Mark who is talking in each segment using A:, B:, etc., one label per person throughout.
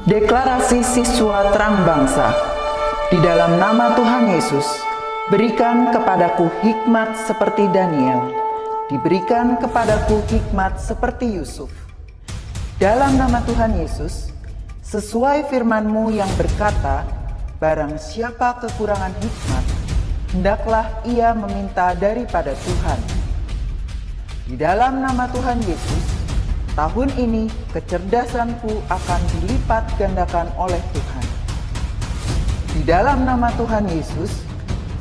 A: Deklarasi Siswa Terang Bangsa. Di dalam nama Tuhan Yesus, berikan kepadaku hikmat seperti Daniel, diberikan kepadaku hikmat seperti Yusuf. Dalam nama Tuhan Yesus, sesuai firman-Mu yang berkata, barang siapa kekurangan hikmat, hendaklah ia meminta daripada Tuhan. Di dalam nama Tuhan Yesus, tahun ini kecerdasanku akan dilipat gandakan oleh Tuhan. Di dalam nama Tuhan Yesus,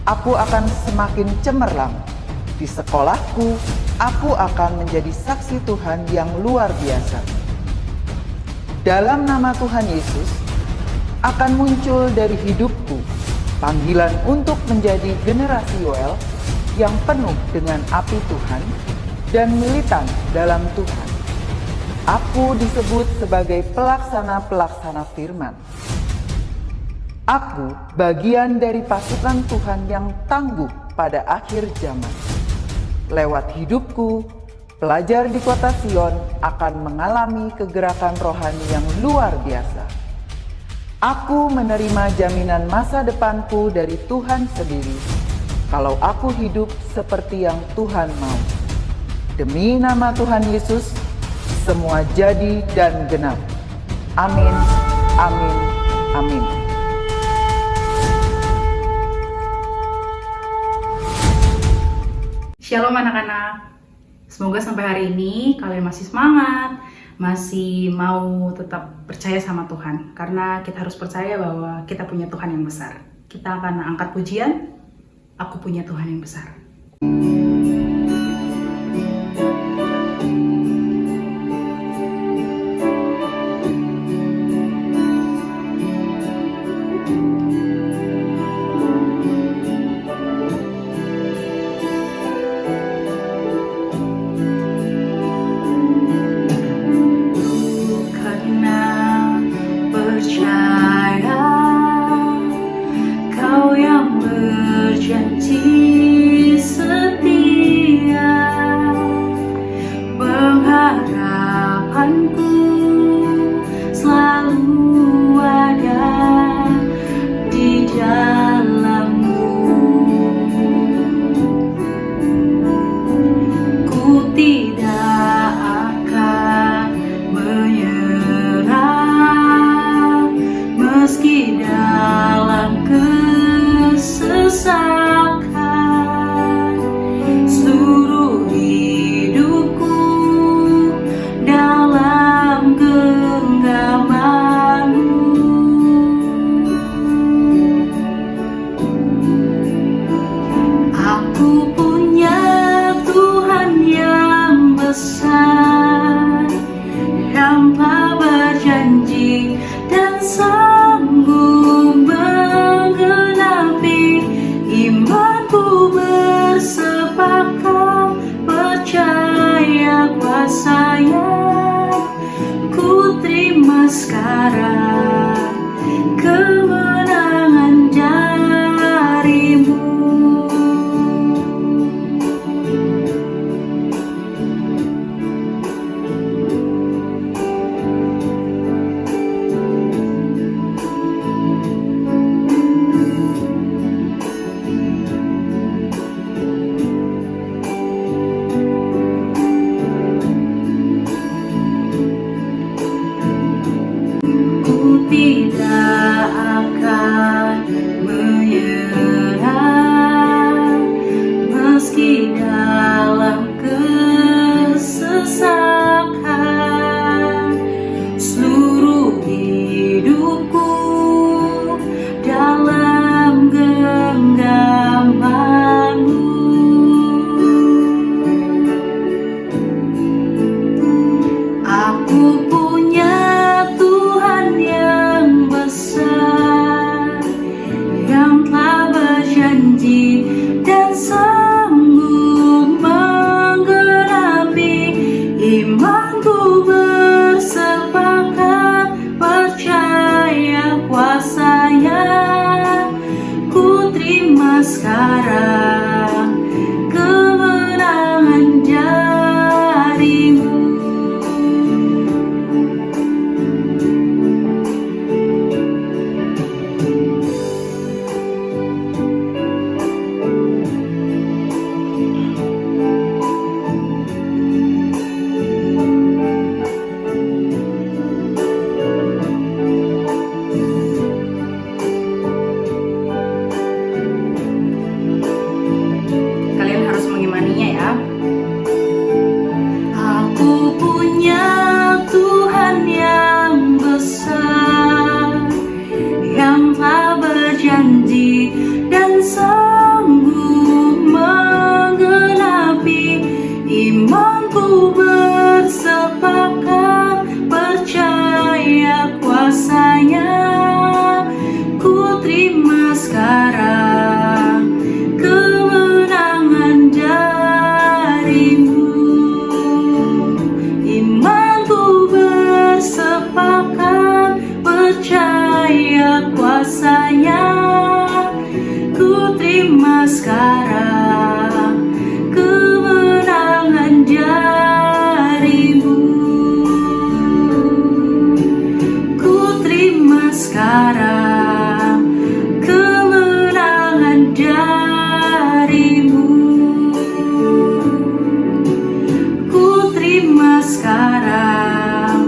A: aku akan semakin cemerlang. Di sekolahku, aku akan menjadi saksi Tuhan yang luar biasa. Dalam nama Tuhan Yesus, akan muncul dari hidupku panggilan untuk menjadi generasi Yoel yang penuh dengan api Tuhan dan militan dalam Tuhan. Aku disebut sebagai pelaksana-pelaksana firman. Aku bagian dari pasukan Tuhan yang tangguh pada akhir zaman. Lewat hidupku, pelajar di kota Sion akan mengalami kegerakan rohani yang luar biasa. Aku menerima jaminan masa depanku dari Tuhan sendiri, kalau aku hidup seperti yang Tuhan mau. Demi nama Tuhan Yesus, semua jadi dan genap. Amin, amin, amin.
B: Shalom anak-anak. Semoga sampai hari ini kalian masih semangat, masih mau tetap percaya sama Tuhan. Karena kita harus percaya bahwa kita punya Tuhan yang besar. Kita akan angkat pujian, aku punya Tuhan yang besar.
C: Tidak
B: Imanku bersepakat percaya kuasa-Nya, ku terima sekarang kemenangan darimu. Kalian harus mengimaninya ya. Aku punya Tuhan yang besar, yang telah berjanji dan sanggup menggenapi. Imanku bersepakat percaya kuasa-Nya, ku terima sekarang kemenangan darimu. Imanku bersepakat percaya kuasa-Nya, ku terima sekarang kemenangan darimu. Ku terima sekarang kemenangan darimu. Ku terima sekarang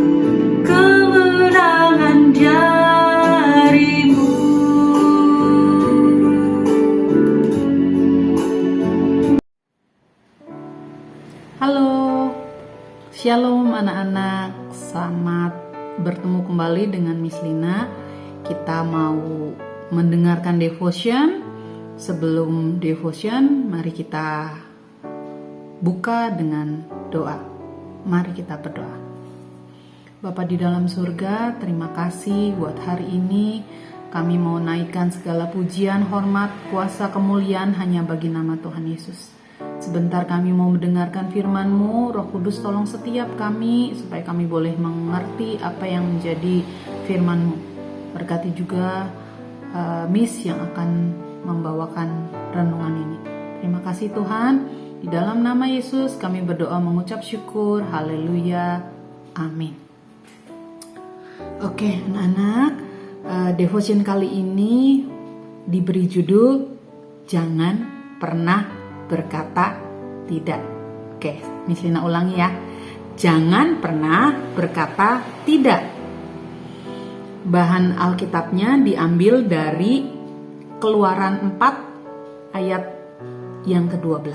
B: kemenangan darimu. Halo, Shalom anak-anak, selamat bertemu kembali dengan Miss Lina. Kita mau mendengarkan devotion. Sebelum devotion, mari kita buka dengan doa. Mari kita berdoa. Bapa di dalam surga, terima kasih buat hari ini. Kami mau naikkan segala pujian, hormat, kuasa, kemuliaan hanya bagi nama Tuhan Yesus. Sebentar kami mau mendengarkan firman-Mu. Roh Kudus tolong setiap kami supaya kami boleh mengerti apa yang menjadi firman-Mu. Berkati juga Miss yang akan membawakan renungan ini. Terima kasih Tuhan. Di dalam nama Yesus kami berdoa mengucap syukur. Haleluya. Amin. Oke anak-anak, devotion kali ini diberi judul Jangan Pernah Berkata Tidak. Oke, Miss Lina ulangi ya. Jangan pernah berkata tidak. Bahan Alkitabnya diambil dari Keluaran 4 ayat yang ke-12.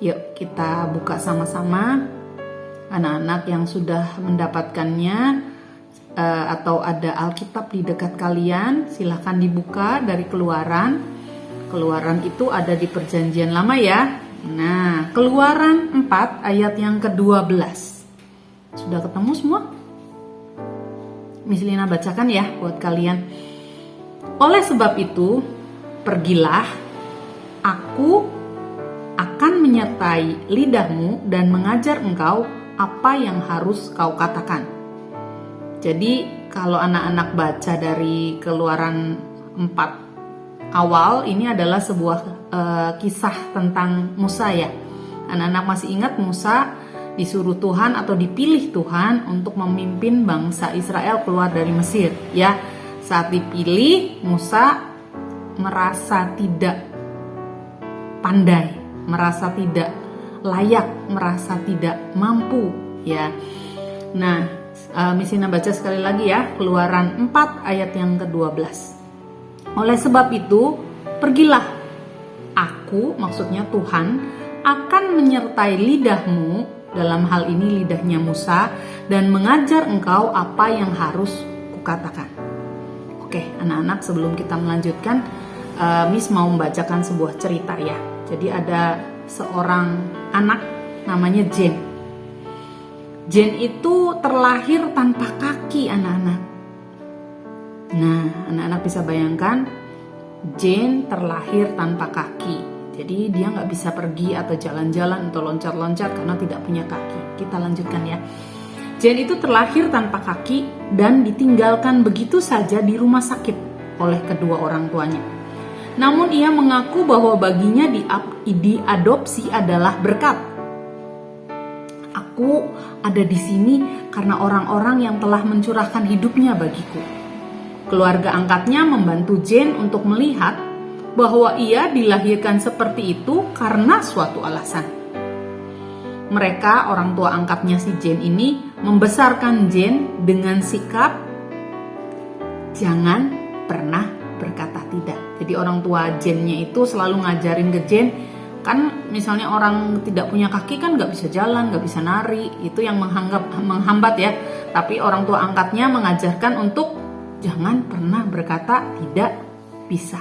B: Yuk kita buka sama-sama. Anak-anak yang sudah mendapatkannya atau ada Alkitab di dekat kalian, silahkan dibuka dari Keluaran. Keluaran itu ada di Perjanjian Lama ya. Nah, Keluaran 4 ayat yang ke-12. Sudah ketemu semua? Miss Lina bacakan ya buat kalian. Oleh sebab itu, pergilah, aku akan menyertai lidahmu dan mengajar engkau apa yang harus kau katakan. Jadi, kalau anak-anak baca dari Keluaran 4 awal, ini adalah sebuah kisah tentang Musa ya. Anak-anak masih ingat Musa disuruh Tuhan atau dipilih Tuhan untuk memimpin bangsa Israel keluar dari Mesir ya. Saat dipilih, Musa merasa tidak pandai, merasa tidak layak, merasa tidak mampu ya. Nah, Miss Lina baca sekali lagi ya, Keluaran 4 ayat yang ke-12. Oleh sebab itu, pergilah, aku, maksudnya Tuhan, akan menyertai lidahmu, dalam hal ini lidahnya Musa, dan mengajar engkau apa yang harus kukatakan. Oke, anak-anak, sebelum kita melanjutkan, Miss mau membacakan sebuah cerita ya. Jadi ada seorang anak namanya Jane. Jane itu terlahir tanpa kaki, anak-anak. Nah, anak-anak bisa bayangkan Jane terlahir tanpa kaki. Jadi dia nggak bisa pergi atau jalan-jalan atau loncat-loncat karena tidak punya kaki. Kita lanjutkan ya. Jane itu terlahir tanpa kaki dan ditinggalkan begitu saja di rumah sakit oleh kedua orang tuanya. Namun ia mengaku bahwa baginya diadopsi adalah berkat. Aku ada di sini karena orang-orang yang telah mencurahkan hidupnya bagiku. Keluarga angkatnya membantu Jane untuk melihat bahwa ia dilahirkan seperti itu karena suatu alasan. Mereka, orang tua angkatnya si Jane ini, membesarkan Jane dengan sikap jangan pernah berkata tidak. Jadi orang tua Jane-nya itu selalu ngajarin ke Jane, kan misalnya orang tidak punya kaki kan nggak bisa jalan, nggak bisa nari, itu yang menghambat ya. Tapi orang tua angkatnya mengajarkan untuk jangan pernah berkata tidak bisa.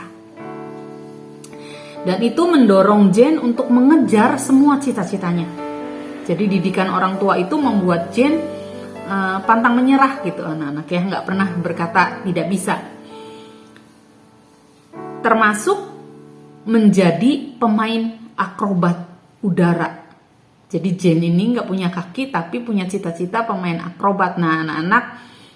B: Dan itu mendorong Jane untuk mengejar semua cita-citanya. Jadi didikan orang tua itu membuat Jane pantang menyerah gitu anak-anak ya, nggak pernah berkata tidak bisa. Termasuk menjadi pemain akrobat udara. Jadi Jane ini nggak punya kaki tapi punya cita-cita pemain akrobat. Nah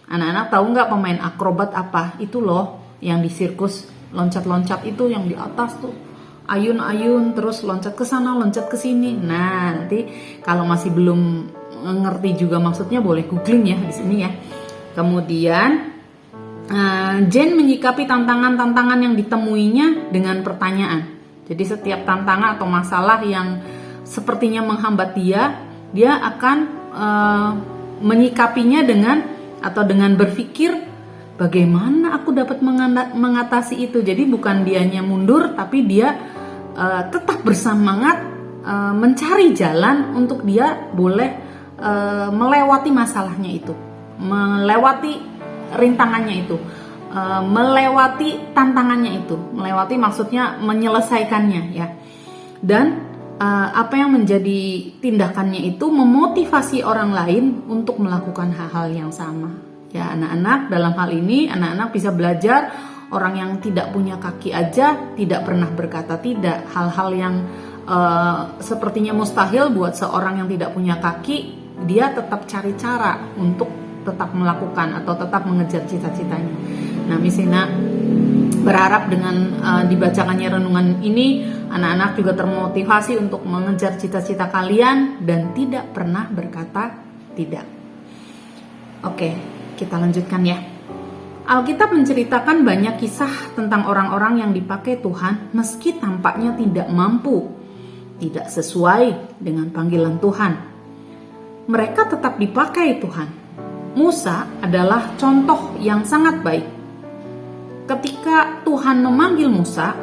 B: anak-anak tahu nggak pemain akrobat apa? Itu loh yang di sirkus loncat-loncat itu yang di atas tuh. Ayun-ayun terus loncat ke sana, loncat ke sini. Nah, nanti kalau masih belum ngerti juga maksudnya boleh googling ya di sini ya. Kemudian Jane menyikapi tantangan-tantangan yang ditemuinya dengan pertanyaan. Jadi setiap tantangan atau masalah yang sepertinya menghambat dia akan menyikapinya dengan berpikir bagaimana aku dapat mengatasi itu. Jadi bukan dianya mundur tapi dia tetap bersemangat mencari jalan untuk dia boleh melewati masalahnya itu, melewati rintangannya itu, melewati tantangannya itu, melewati maksudnya menyelesaikannya ya. Dan apa yang menjadi tindakannya itu memotivasi orang lain untuk melakukan hal-hal yang sama. Ya anak-anak, dalam hal ini anak-anak bisa belajar orang yang tidak punya kaki aja tidak pernah berkata tidak. Hal-hal yang sepertinya mustahil buat seorang yang tidak punya kaki, dia tetap cari cara untuk tetap melakukan atau tetap mengejar cita-citanya. Nah Misina berharap dengan dibacakannya renungan ini, anak-anak juga termotivasi untuk mengejar cita-cita kalian dan tidak pernah berkata tidak. Oke, kita lanjutkan ya. Alkitab menceritakan banyak kisah tentang orang-orang yang dipakai Tuhan meski tampaknya tidak mampu, tidak sesuai dengan panggilan Tuhan. Mereka tetap dipakai Tuhan. Musa analah contoh yang sangat baik. Ketika Tuhan memanggil Musa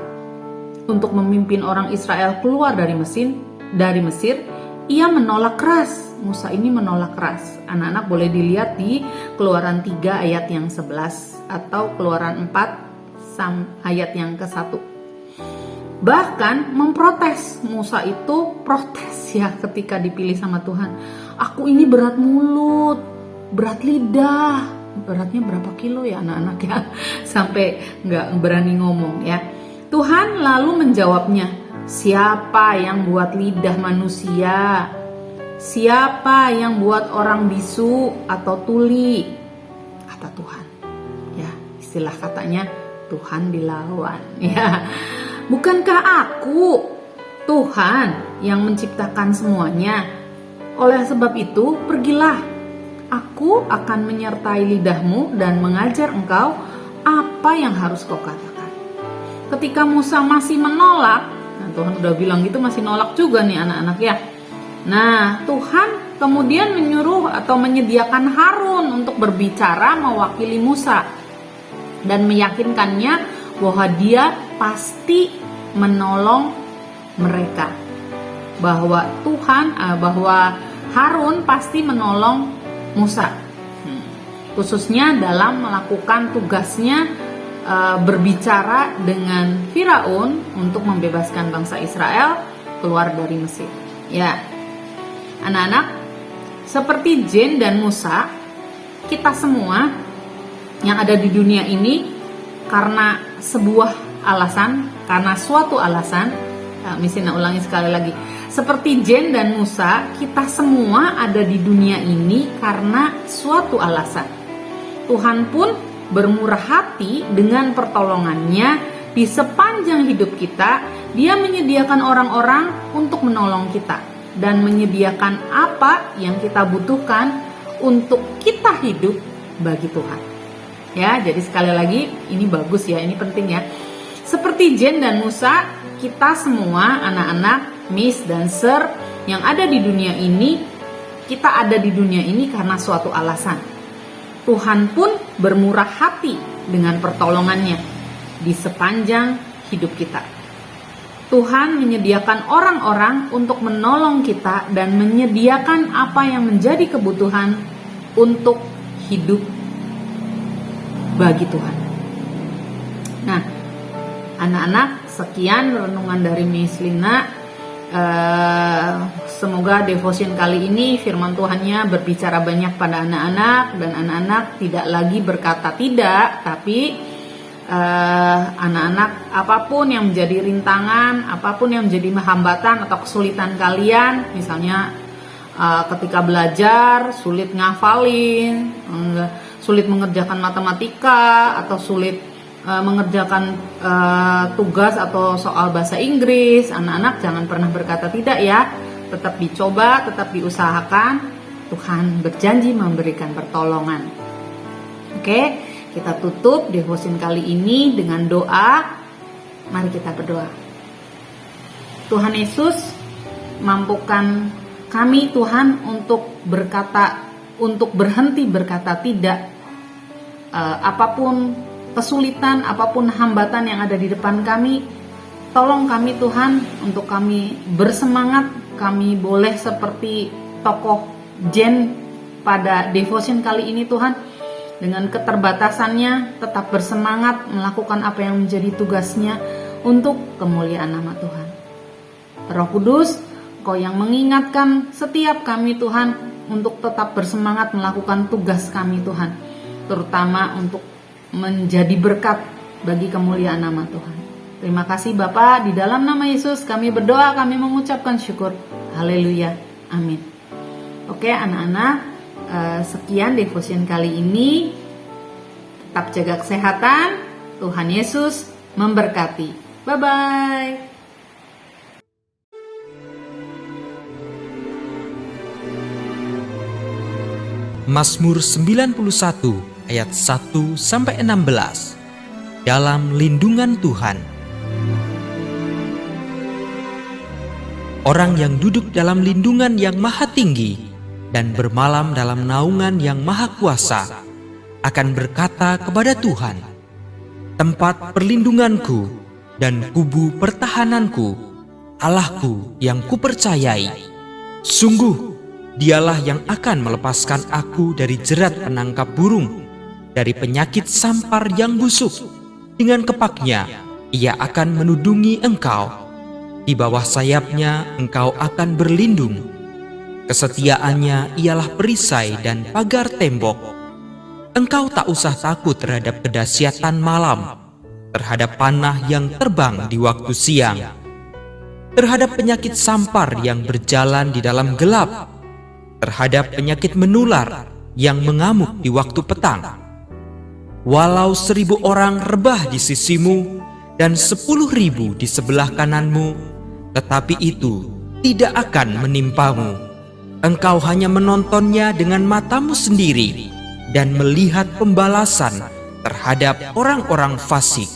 B: untuk memimpin orang Israel keluar dari Mesir, ia menolak keras. Musa ini menolak keras. Anak-anak boleh dilihat di Keluaran 3 ayat yang 11 atau Keluaran 4 ayat yang ke-1. Bahkan memprotes. Musa itu protes ya ketika dipilih sama Tuhan. Aku ini berat mulut, berat lidah. Beratnya berapa kilo ya anak-anak ya? Sampai gak berani ngomong ya. Tuhan lalu menjawabnya, siapa yang buat lidah manusia? Siapa yang buat orang bisu atau tuli? Kata Tuhan. Ya, istilah katanya Tuhan dilawan. Ya, bukankah aku Tuhan yang menciptakan semuanya? Oleh sebab itu, pergilah. Aku akan menyertai lidahmu dan mengajar engkau apa yang harus kau katakan. Ketika Musa masih menolak, nah Tuhan udah bilang gitu masih nolak juga nih anak-anak ya. Nah Tuhan kemudian menyuruh atau menyediakan Harun untuk berbicara mewakili Musa dan meyakinkannya bahwa dia pasti menolong mereka, bahwa bahwa Harun pasti menolong Musa, khususnya dalam melakukan tugasnya berbicara dengan Firaun untuk membebaskan bangsa Israel keluar dari Mesir. Ya, anak-anak, seperti Jane dan Musa, kita semua yang ada di dunia ini karena sebuah alasan, karena suatu alasan,
C: Missina ulangi sekali lagi. Seperti Jen dan Musa, kita semua ada di dunia ini karena suatu alasan. Tuhan pun bermurah hati dengan pertolongannya di sepanjang hidup kita. Dia menyediakan orang-orang untuk menolong kita dan menyediakan apa yang kita butuhkan untuk kita hidup bagi Tuhan. Ya, jadi sekali lagi ini bagus ya, ini penting ya. Seperti Jen dan Musa, kita semua anak-anak, Miss dan Sir yang ada di dunia ini, kita ada di dunia ini karena suatu alasan. Tuhan pun bermurah hati dengan pertolongannya di sepanjang hidup kita. Tuhan menyediakan orang-orang untuk menolong kita dan menyediakan apa yang menjadi kebutuhan untuk hidup bagi Tuhan. Nah, anak-anak, sekian renungan dari Miss Lina. Semoga devotion kali ini firman Tuhannya berbicara banyak pada anak-anak, dan anak-anak tidak lagi berkata tidak, tapi anak-anak, apapun yang menjadi rintangan, apapun yang menjadi hambatan atau kesulitan kalian, misalnya ketika belajar sulit ngafalin, sulit mengerjakan matematika, atau sulit mengerjakan tugas atau soal bahasa Inggris, anak-anak jangan pernah berkata tidak ya. Tetap dicoba, tetap diusahakan. Tuhan berjanji memberikan pertolongan. Oke, kita tutup devotion kali ini dengan doa. Mari kita berdoa. Tuhan Yesus, mampukan kami Tuhan untuk berhenti berkata tidak. Apapun kesulitan, apapun hambatan yang ada di depan kami, tolong kami Tuhan untuk kami bersemangat. Kami boleh seperti tokoh Jen pada devotion kali ini Tuhan, dengan keterbatasannya tetap bersemangat melakukan apa yang menjadi tugasnya untuk kemuliaan nama Tuhan. Roh Kudus, Kau yang mengingatkan setiap kami Tuhan untuk tetap bersemangat melakukan tugas kami Tuhan, terutama untuk menjadi berkat bagi kemuliaan nama Tuhan. Terima kasih Bapa, di dalam nama Yesus kami berdoa, kami mengucapkan syukur. Haleluya, amin. Oke anak-anak, sekian devotion kali ini. Tetap jaga kesehatan. Tuhan Yesus memberkati. Bye-bye.
D: Mazmur 91 ayat 1-16. Dalam lindungan Tuhan. Orang yang duduk dalam lindungan yang maha tinggi dan bermalam dalam naungan yang maha kuasa akan berkata kepada Tuhan, tempat perlindunganku dan kubu pertahananku, Allahku yang kupercayai. Sungguh, Dialah yang akan melepaskan aku dari jerat penangkap burung, dari penyakit sampar yang busuk. Dengan kepaknya, Ia akan menudungi engkau. Di bawah sayapnya, engkau akan berlindung. Kesetiaannya ialah perisai dan pagar tembok. Engkau tak usah takut terhadap kedahsyatan malam, terhadap panah yang terbang di waktu siang, terhadap penyakit sampar yang berjalan di dalam gelap, terhadap penyakit menular yang mengamuk di waktu petang. Walau 1000 orang rebah di sisimu dan 10.000 di sebelah kananmu, tetapi itu tidak akan menimpamu. Engkau hanya menontonnya dengan matamu sendiri dan melihat pembalasan terhadap orang-orang fasik.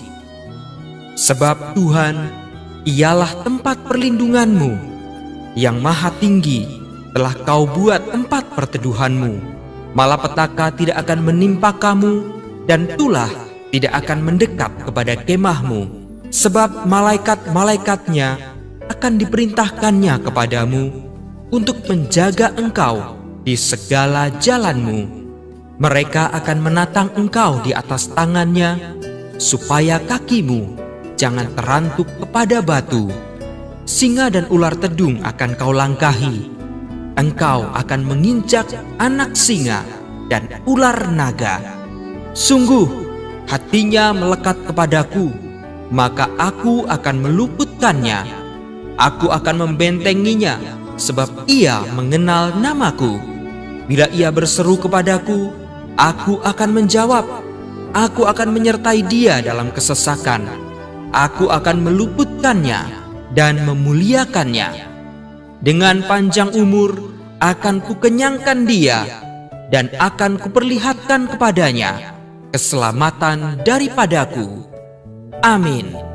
D: Sebab Tuhan, Ialah tempat perlindunganmu, yang maha tinggi telah kau buat tempat perteduhanmu. Malapetaka tidak akan menimpa kamu, dan tulah tidak akan mendekat kepada kemahmu. Sebab malaikat-malaikatnya akan diperintahkannya kepadamu untuk menjaga engkau di segala jalanmu. Mereka akan menatang engkau di atas tangannya, supaya kakimu jangan terantuk kepada batu. Singa dan ular tedung akan kau langkahi. Engkau akan menginjak anak singa dan ular naga. Sungguh, hatinya melekat kepadaku, maka aku akan meluputkannya. Aku akan membentenginya, sebab ia mengenal namaku. Bila ia berseru kepadaku, aku akan menjawab. Aku akan menyertai dia dalam kesesakan. Aku akan meluputkannya dan memuliakannya. Dengan panjang umur akan kukenyangkan dia, dan akan kuperlihatkan kepadanya keselamatan daripadaku. Amin.